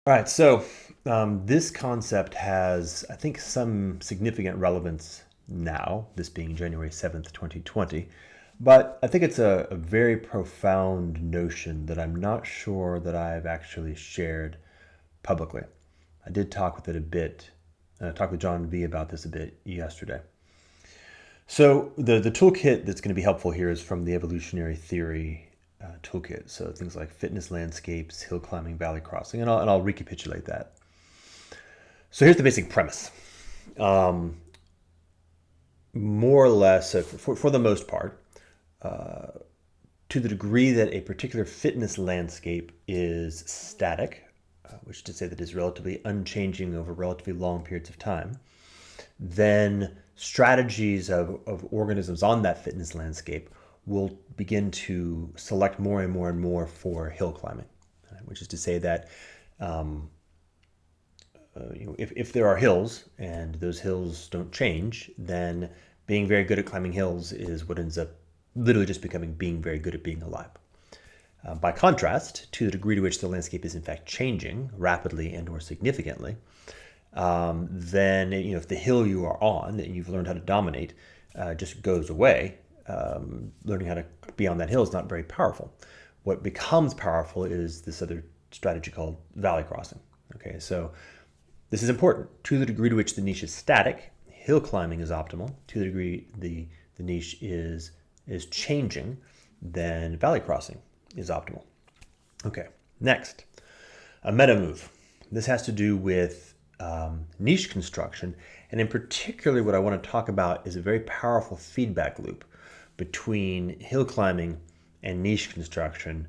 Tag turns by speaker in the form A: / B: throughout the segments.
A: All right, so this concept has, I think, some significant relevance now, this being January 7th, 2020. But I think it's a very profound notion that I'm not sure that I've actually shared publicly. I did talk with it a bit, talked with John V about this a bit yesterday. So the toolkit that's going to be helpful here is from the evolutionary theory toolkit. So things like fitness landscapes, hill climbing, valley crossing, and I'll recapitulate that. So here's the basic premise. More or less, for the most part, to the degree that a particular fitness landscape is static, which is to say that is relatively unchanging over relatively long periods of time, then strategies of organisms on that fitness landscape will begin to select more and more and more for hill climbing, which is to say that if there are hills and those hills don't change, then being very good at climbing hills is what ends up literally just becoming being very good at being alive. By contrast, to the degree to which the landscape is in fact changing rapidly and or significantly, then if the hill you are on that you've learned how to dominate just goes away, learning how to be on that hill is not very powerful. What becomes powerful is this other strategy called valley crossing. Okay, so this is important. To the degree to which the niche is static, hill climbing is optimal. To the degree the niche is changing, then valley crossing is optimal. Okay, next, a meta move. This has to do with niche construction, and in particular what I want to talk about is a very powerful feedback loop between hill climbing and niche construction,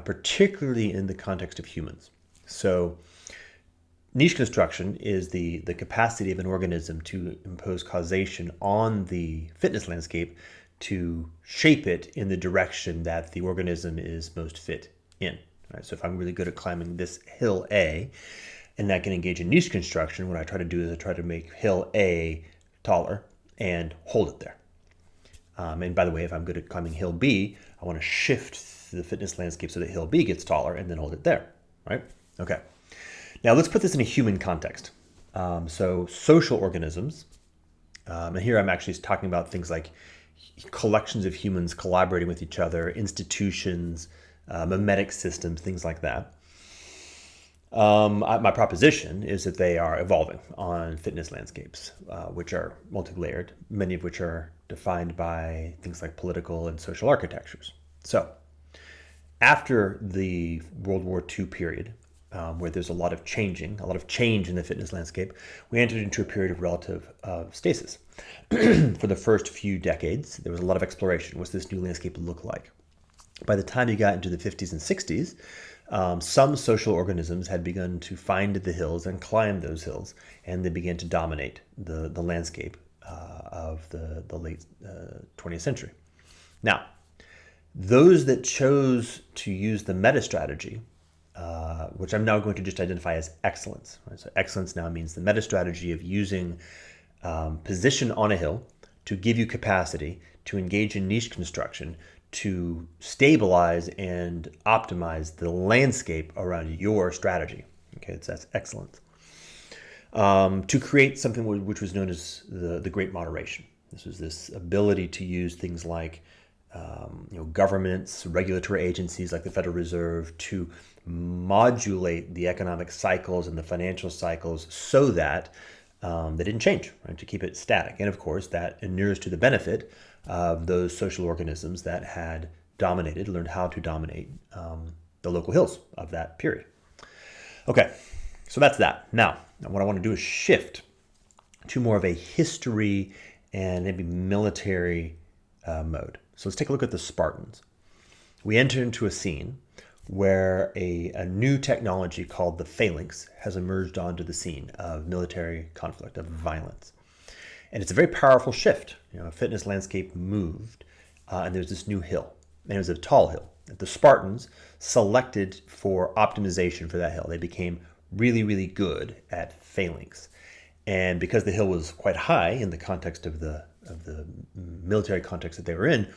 A: particularly in the context of humans. So niche construction is the capacity of an organism to impose causation on the fitness landscape to shape it in the direction that the organism is most fit in. Right? So if I'm really good at climbing this hill A, and I can engage in niche construction, what I try to do is I try to make hill A taller and hold it there. And by the way, if I'm good at climbing hill B, I want to shift the fitness landscape so that hill B gets taller and then hold it there, right? Okay. Now let's put this in a human context. So social organisms, and here I'm actually talking about things like collections of humans collaborating with each other, institutions, mimetic systems, things like that. My proposition is that they are evolving on fitness landscapes, which are multi-layered, many of which are defined by things like political and social architectures. So after the World War II period, where there's a lot of change in the fitness landscape, we entered into a period of relative stasis. For the first few decades, there was a lot of exploration. What's this new landscape look like? By the time you got into the 50s and 60s, some social organisms had begun to find the hills and climb those hills, and they began to dominate the landscape of the late 20th century. Now, those that chose to use the meta strategy, which I'm now going to just identify as excellence. Right? So excellence now means the meta strategy of using position on a hill to give you capacity to engage in niche construction to stabilize and optimize the landscape around your strategy. Okay, that's excellence. To create something which was known as the Great Moderation. This was this ability to use things like governments, regulatory agencies like the Federal Reserve to modulate the economic cycles and the financial cycles so that they didn't change, right? To keep it static. And of course, that inures to the benefit of those social organisms that had learned how to dominate the local hills of that period. Okay, so that's that. Now, what I want to do is shift to more of a history and maybe military mode. So let's take a look at the Spartans. We enter into a scene where a new technology called the phalanx has emerged onto the scene of military conflict, of violence. And it's a very powerful shift. A fitness landscape moved, and there's this new hill, and it was a tall hill. The Spartans selected for optimization for that hill. They became really, really good at phalanx. And because the hill was quite high in the context of the military context that they were in,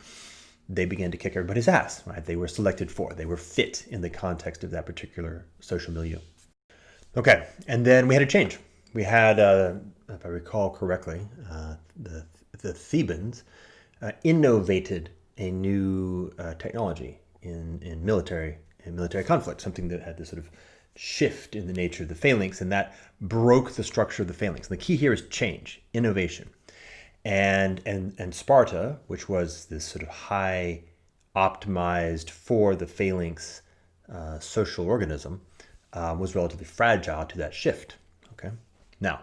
A: they began to kick everybody's ass, right? They were selected for, they were fit in the context of that particular social milieu. Okay, and then we had a change. We had, if I recall correctly, the Thebans innovated a new technology in military conflict, something that had this sort of shift in the nature of the phalanx, and that broke the structure of the phalanx. And the key here is change, innovation, and Sparta, which was this sort of high optimized for the phalanx social organism, was relatively fragile to that shift. Okay, now,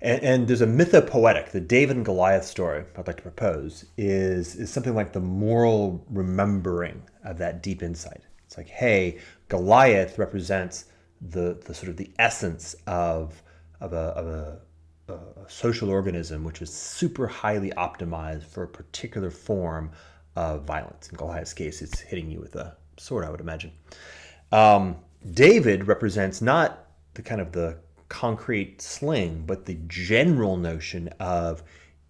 A: and there's a mythopoetic, the David and Goliath story I'd like to propose is something like the moral remembering of that deep insight. It's like, hey, Goliath represents the sort of the essence of a social organism which is super highly optimized for a particular form of violence. In Goliath's case, it's hitting you with a sword, I would imagine. David represents not the kind of the concrete sling, but the general notion of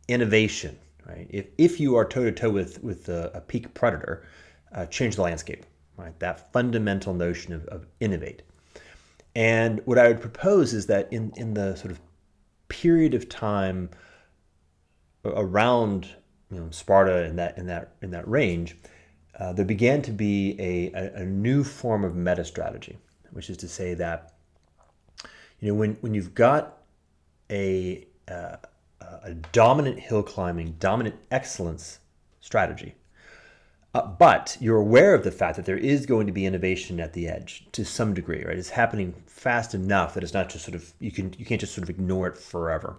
A: innovation. Right? If you are toe to toe with a peak predator, change the landscape. Right? That fundamental notion of innovate. And what I would propose is that in the sort of period of time around Sparta in that range, there began to be a new form of meta strategy, which is to say that when you've got a dominant hill climbing, dominant excellence strategy, but you're aware of the fact that there is going to be innovation at the edge to some degree, right? It's happening fast enough that it's not just sort of you can't just sort of ignore it forever.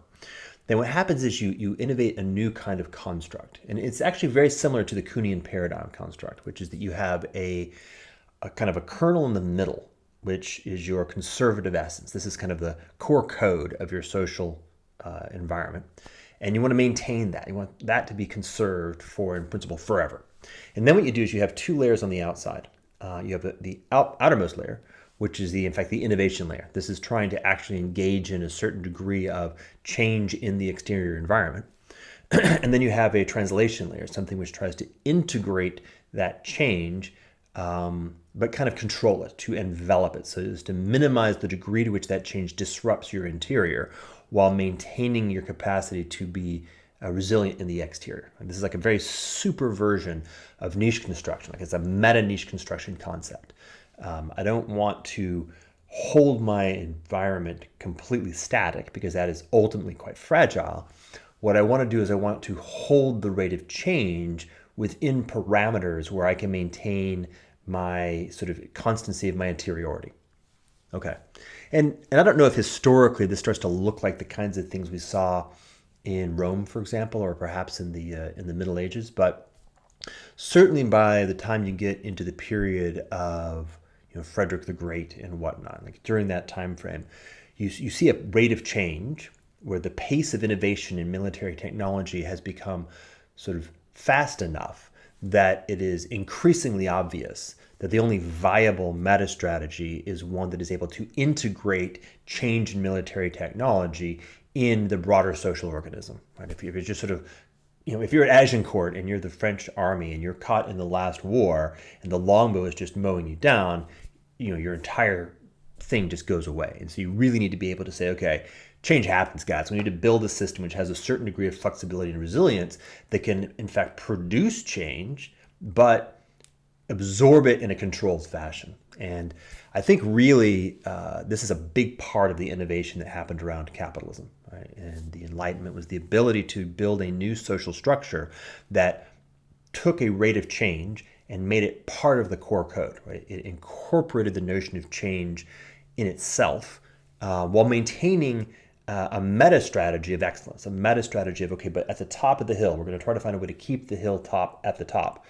A: Then what happens is you innovate a new kind of construct, and it's actually very similar to the Kuhnian paradigm construct, which is that you have a kind of a kernel in the middle, which is your conservative essence. This is kind of the core code of your social environment, and you want to maintain that. You want that to be conserved for, in principle, forever. And then what you do is you have two layers on the outside. You have the outermost layer, which is in fact the innovation layer. This is trying to actually engage in a certain degree of change in the exterior environment. And then you have a translation layer, something which tries to integrate that change, but kind of control it, to envelop it, so as to minimize the degree to which that change disrupts your interior while maintaining your capacity to be resilient in the exterior. And this is like a very super version of niche construction. Like it's a meta niche construction concept. I don't want to hold my environment completely static because that is ultimately quite fragile. What I want to do is I want to hold the rate of change within parameters where I can maintain my sort of constancy of my interiority. Okay. And I don't know if historically this starts to look like the kinds of things we saw in Rome, for example, or perhaps in the Middle Ages, but certainly by the time you get into the period of Frederick the Great and whatnot, like during that time frame, you see a rate of change where the pace of innovation in military technology has become sort of fast enough that it is increasingly obvious that the only viable meta strategy is one that is able to integrate change in military technology in the broader social organism. Right? If you're just sort of, if you're at Agincourt and you're the French army and you're caught in the last war and the longbow is just mowing you down, your entire thing just goes away. And so you really need to be able to say, okay, change happens, guys. We need to build a system which has a certain degree of flexibility and resilience that can, in fact, produce change, but absorb it in a controlled fashion. And I think really this is a big part of the innovation that happened around capitalism. Right? And the Enlightenment was the ability to build a new social structure that took a rate of change and made it part of the core code. Right? It incorporated the notion of change in itself while maintaining a meta strategy of excellence, a meta strategy of, okay, but at the top of the hill, we're going to try to find a way to keep the hill top at the top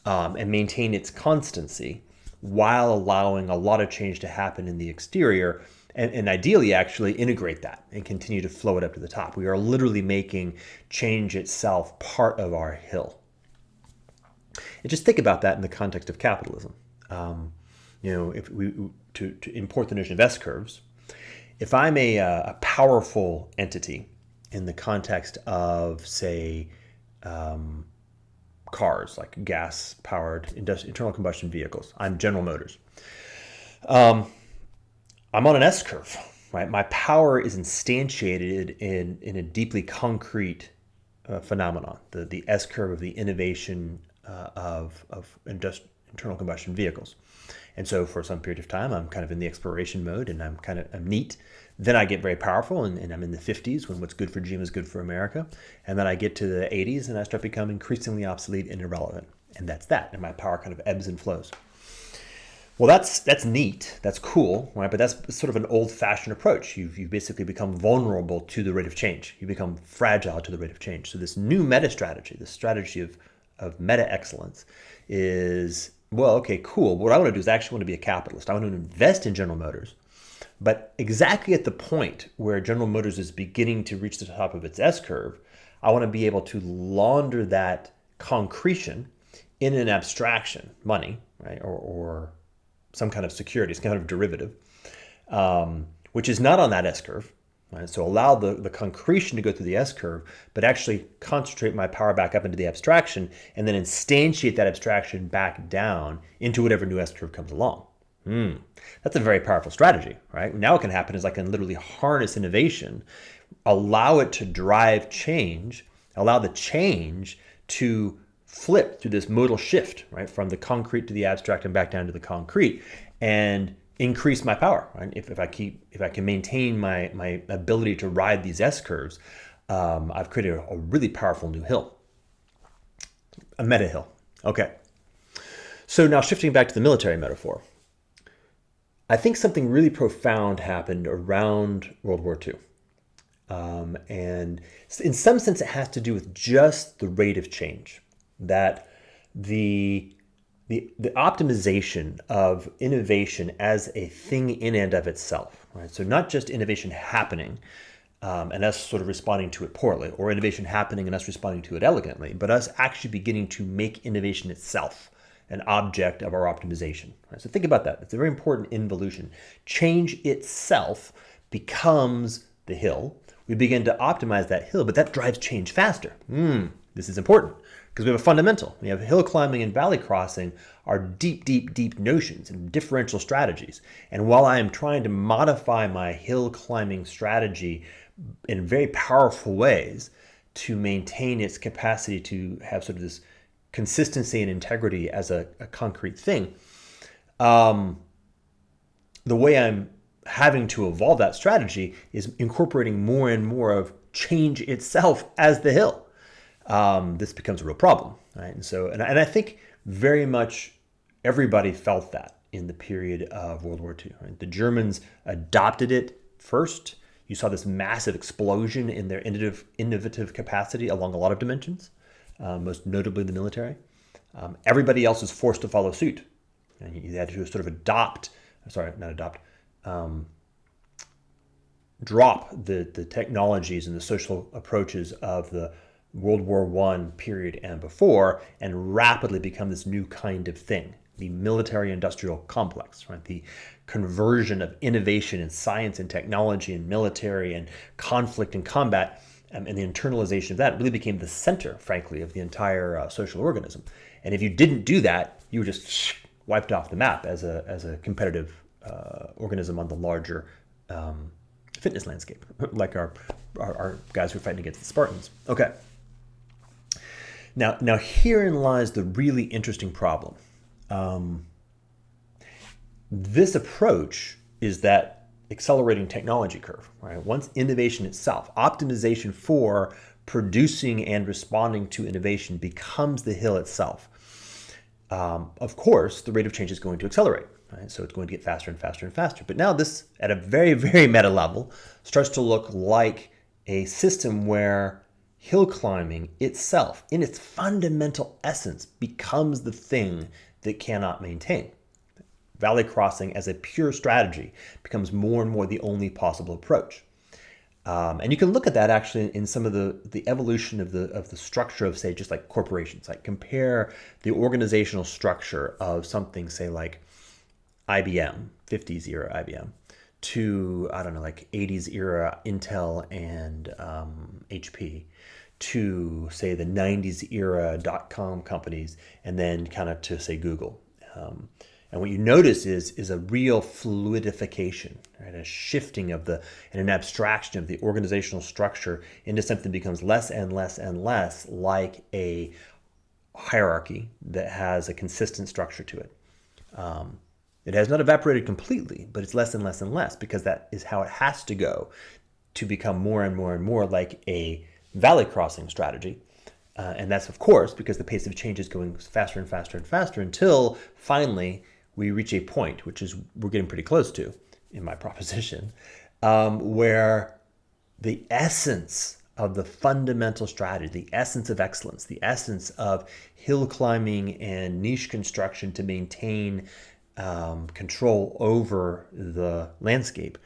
A: and maintain its constancy while allowing a lot of change to happen in the exterior, and ideally actually integrate that and continue to flow it up to the top. We are literally making change itself part of our hill. And just think about that in the context of capitalism. If we to import the notion of S-curves, if I'm a powerful entity in the context of, say, cars, like gas-powered internal combustion vehicles, I'm General Motors. I'm on an S curve, right? My power is instantiated in a deeply concrete phenomenon, the S curve of the innovation of internal combustion vehicles. And so for some period of time, I'm kind of in the exploration mode and I'm neat. Then I get very powerful and I'm in the 50s when what's good for Jim is good for America. And then I get to the 80s and I start becoming increasingly obsolete and irrelevant. And that's that. And my power kind of ebbs and flows. Well, that's neat. That's cool, right? But that's sort of an old-fashioned approach. You've basically become vulnerable to the rate of change. You become fragile to the rate of change. So this new meta strategy, this strategy of meta excellence is, well, okay, cool. What I want to do is actually want to be a capitalist. I want to invest in General Motors. But exactly at the point where General Motors is beginning to reach the top of its S curve, I want to be able to launder that concretion in an abstraction, money, right? Or some kind of security, some kind of derivative, which is not on that S curve. Right? So allow the concretion to go through the S curve, but actually concentrate my power back up into the abstraction and then instantiate that abstraction back down into whatever new S curve comes along. That's a very powerful strategy, right? Now what can happen is I can literally harness innovation, allow it to drive change, allow the change to flip through this modal shift, right, from the concrete to the abstract and back down to the concrete, and increase my power. Right? If I can maintain my ability to ride these S curves, I've created a really powerful new hill, a meta hill. Okay. So now shifting back to the military metaphor, I think something really profound happened around World War II. And in some sense, it has to do with just the rate of change. That the optimization of innovation as a thing in and of itself, right? So not just innovation happening and us sort of responding to it poorly, or innovation happening and us responding to it elegantly, but us actually beginning to make innovation itself an object of our optimization. Right? So think about that. It's a very important involution. Change itself becomes the hill. We begin to optimize that hill, but that drives change faster. This is important. Because we have a fundamental. We have hill climbing and valley crossing are deep, deep, deep notions and differential strategies. And while I am trying to modify my hill climbing strategy in very powerful ways to maintain its capacity to have sort of this consistency and integrity as a concrete thing, the way I'm having to evolve that strategy is incorporating more and more of change itself as the hill. This becomes a real problem, right? And so, and I think very much everybody felt that in the period of World War II. Right? The Germans adopted it first. You saw this massive explosion in their innovative capacity along a lot of dimensions, most notably the military. Everybody else was forced to follow suit, and you had to sort of drop the technologies and the social approaches of the World War I period and before, and rapidly become this new kind of thing, the military-industrial complex, right? The conversion of innovation in science and technology and military and conflict and combat, and the internalization of that really became the center, frankly, of the entire social organism. And if you didn't do that, you were just wiped off the map as a competitive organism on the larger fitness landscape, like our guys who are fighting against the Spartans. Okay. Now herein lies the really interesting problem. This approach is that accelerating technology curve, right? Once innovation itself, optimization for producing and responding to innovation becomes the hill itself. Of course, the rate of change is going to accelerate, right? So it's going to get faster and faster and faster. But now this, at a very, very meta level, starts to look like a system where hill climbing itself, in its fundamental essence, becomes the thing that cannot maintain. Valley crossing as a pure strategy becomes more and more the only possible approach. And you can look at that actually in some of the evolution of the structure of, say, just like corporations. Like compare the organizational structure of something, say, like IBM, 50s era IBM, to, I don't know, like 80s era Intel and HP, to, say, the 90s era .com companies, and then kind of to, say, Google. And what you notice is a real fluidification, right? and a shifting of and an abstraction of the organizational structure into something that becomes less and less and less like a hierarchy that has a consistent structure to it. It has not evaporated completely, but it's less and less and less, because that is how it has to go to become more and more and more like a valley crossing strategy. And that's, of course, because the pace of change is going faster and faster and faster until finally we reach a point, which is we're getting pretty close to in my proposition, where the essence of the fundamental strategy, the essence of excellence, the essence of hill climbing and niche construction to maintain control over the landscape,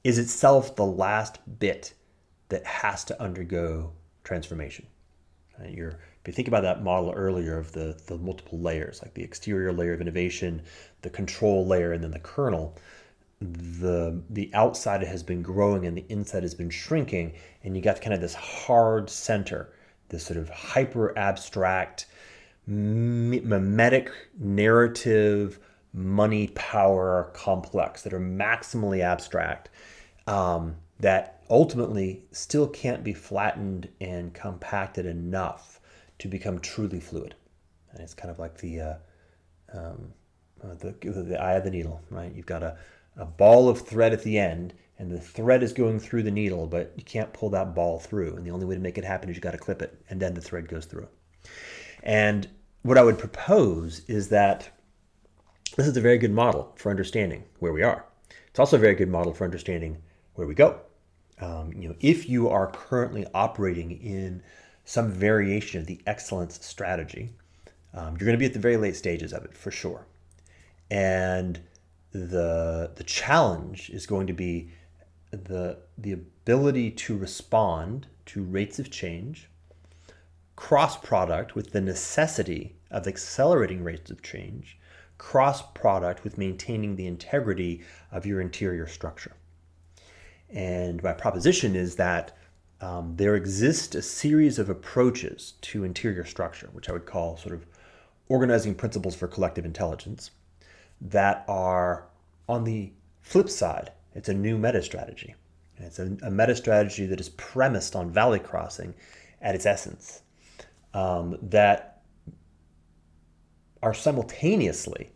A: is itself the last bit that has to undergo transformation. If you think about that model earlier of the multiple layers, like the exterior layer of innovation, the control layer, and then the kernel, the outside has been growing and the inside has been shrinking, and you got kind of this hard center, this sort of hyper abstract, mimetic narrative, money power complex that are maximally abstract, that ultimately still can't be flattened and compacted enough to become truly fluid. And it's kind of like the eye of the needle, right? You've got a ball of thread at the end, and the thread is going through the needle, but you can't pull that ball through. And the only way to make it happen is you got to clip it, and then the thread goes through. And what I would propose is that this is a very good model for understanding where we are. It's also a very good model for understanding where we go. If you are currently operating in some variation of the excellence strategy, you're going to be at the very late stages of it for sure. And the challenge is going to be the ability to respond to rates of change, cross-product with the necessity of accelerating rates of change, cross-product with maintaining the integrity of your interior structure. And my proposition is that there exists a series of approaches to interior structure, which I would call sort of organizing principles for collective intelligence, that are on the flip side. It's a new meta strategy. It's a meta strategy that is premised on valley crossing at its essence, that are simultaneously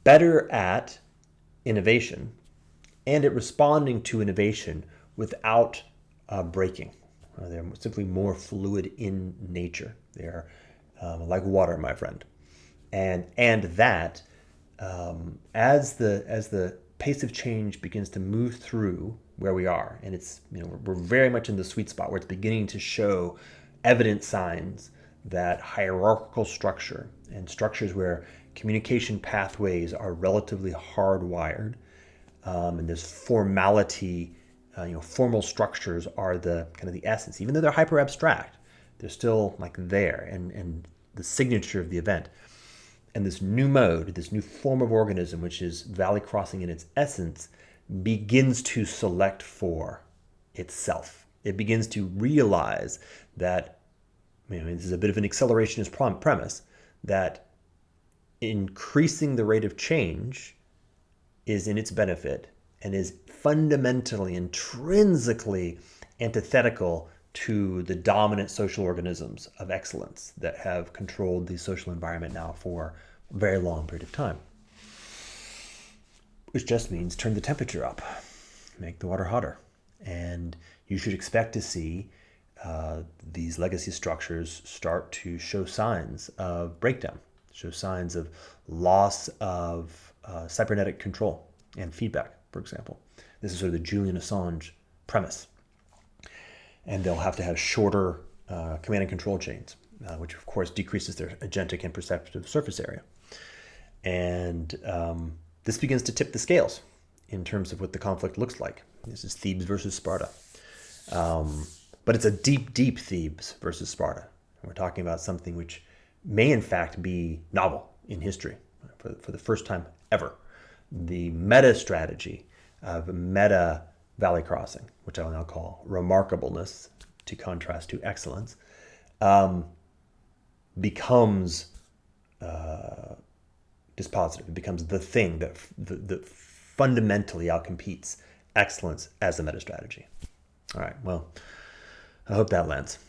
A: better at innovation and at responding to innovation without breaking. They're simply more fluid in nature. They're like water, my friend. And that as the pace of change begins to move through where we are, and it's we're very much in the sweet spot where it's beginning to show evident signs that hierarchical structure and structures where communication pathways are relatively hardwired, and there's formality, formal structures are the kind of the essence. Even though they're hyper abstract, they're still like there and the signature of the event. And this new mode, this new form of organism, which is valley crossing in its essence, begins to select for itself. It begins to realize that, this is a bit of an accelerationist premise, that increasing the rate of change is in its benefit and is fundamentally, intrinsically antithetical to the dominant social organisms of excellence that have controlled the social environment now for a very long period of time. Which just means turn the temperature up, make the water hotter. And you should expect to see these legacy structures start to show signs of breakdown, show signs of loss of cybernetic control and feedback, for example. This is sort of the Julian Assange premise. And they'll have to have shorter command and control chains, which of course decreases their agentic and perceptive surface area. And this begins to tip the scales in terms of what the conflict looks like. This is Thebes versus Sparta. But it's a deep, deep Thebes versus Sparta. And we're talking about something which may in fact be novel in history for the first time ever. The meta strategy of meta valley crossing, which I will now call remarkableness, to contrast to excellence, becomes dispositive. It becomes the thing that fundamentally outcompetes excellence as a meta strategy. All right, well, I hope that lands.